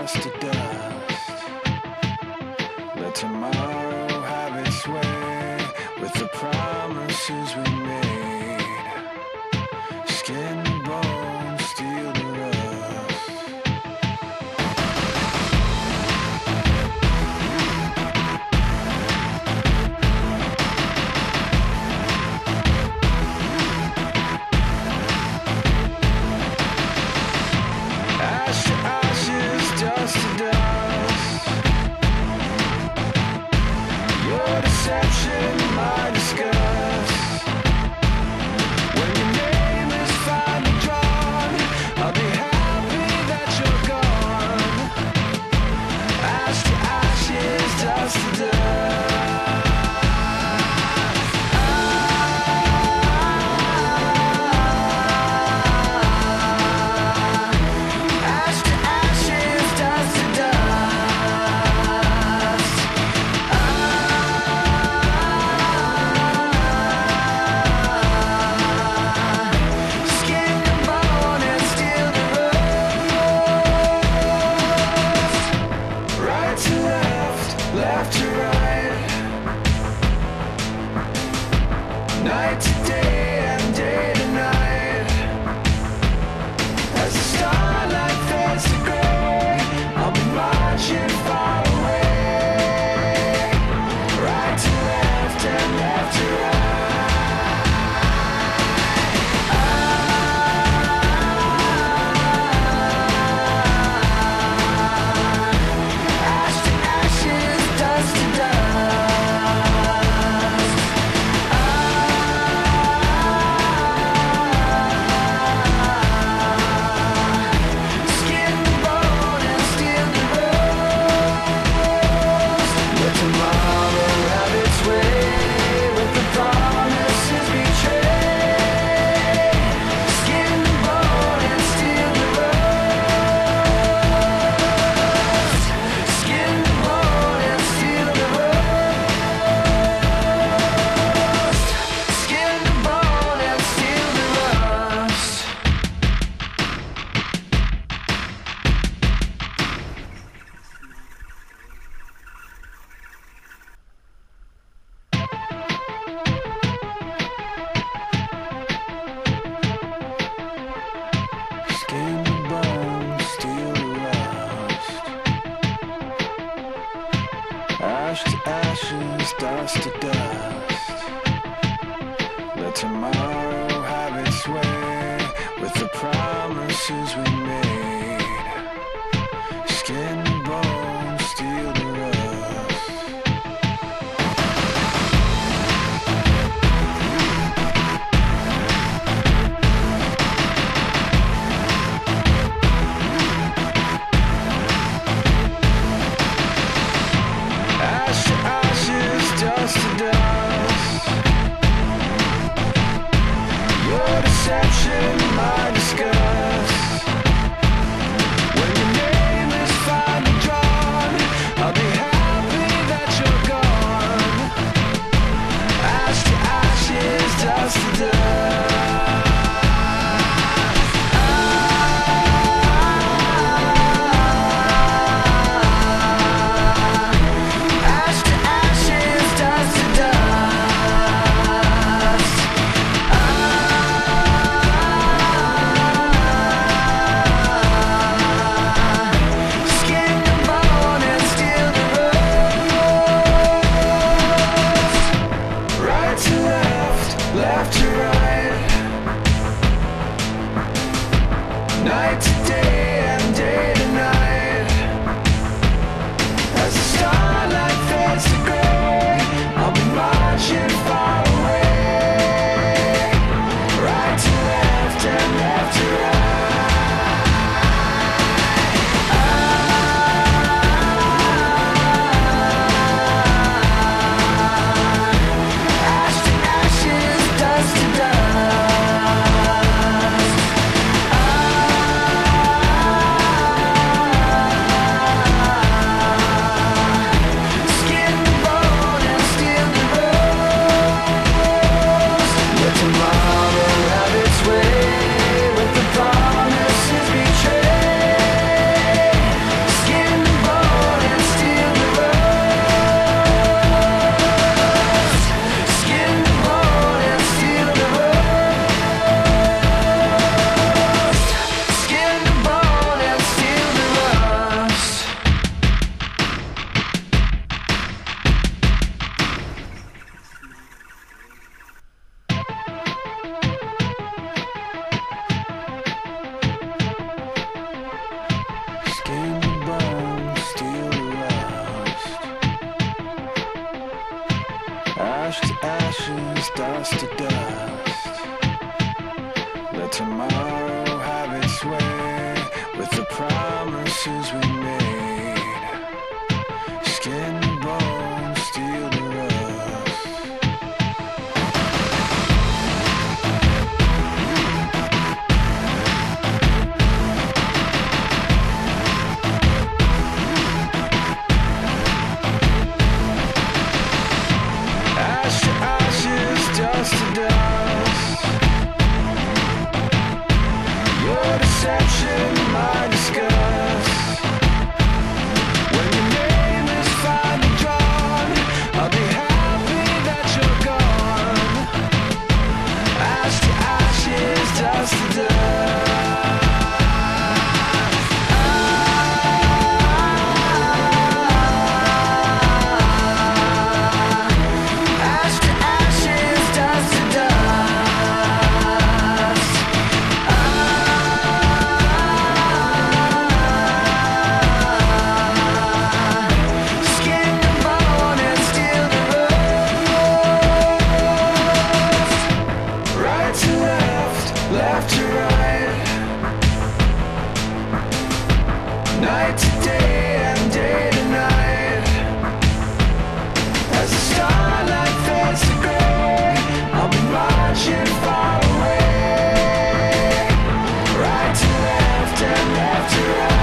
dust to dust. Let tomorrow have its way with the promises we made. Skin and bones, steel to rust. Ash to ashes, dust to dust. Your deception, my disgust. When your name is finally drawn, I'll be happy that you're gone. Ash to ashes, dust to dust. Ash to ashes, dust to dust. Skin and bone and steel to rust. Right to left, left to right. Night to day and day to night. As the starlight fades to gray, I'll be marching far away. Right to left and left to right. Ash to ashes, dust to dust. Skin and bone and steel to rust. Let tomorrow have its way with the promises betrayed. Skin and bone and steel to rust. Skin and bone and steel to rust. Skin and bone and steel to rust. Skin and bone, steel to rust. Ash to ashes, dust to dust. Let tomorrow have its way with the promises we made. Skin and bone, steel to rust. Ash to ashes, dust to dust. dust to dust. Let tomorrow have its way with the promises we made. Skin and bone, steel to rust. Ash to ashes, dust to dust. Your deception, my disgust. When your name is finally drawn, I'll be happy that you're gone. Ash to ashes, dust to dust. Ash to ashes, dust to dust. Skin and bone and steel to rust. Right to left, left to right. Night to day and day to night. As the starlight fades to gray, I'll be marching far away. Right to left and left to right.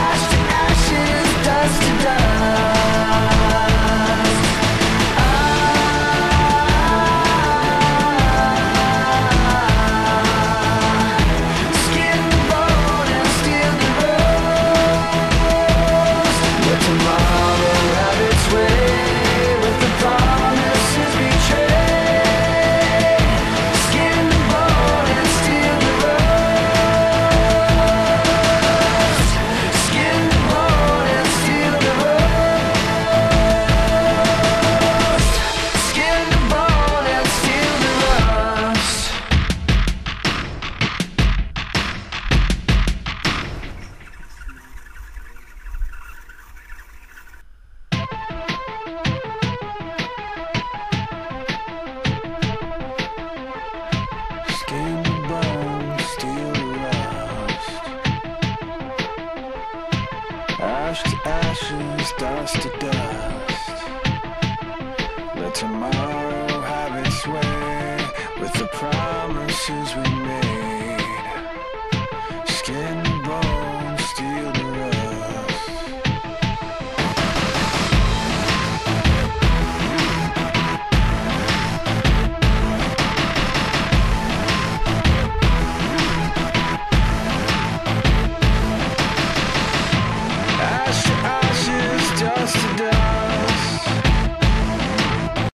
Ash to ashes, dust to dust. Skin and bone and steel to rust. Let tomorrow have its way with the promises betrayed. Skin and bone and steel to rust. Skin and bone and steel to rust. Skin and bone and steel to rust. Skin and bone, steel to rust. Ash to ashes, dust to dust. Let tomorrow have its way with the promises we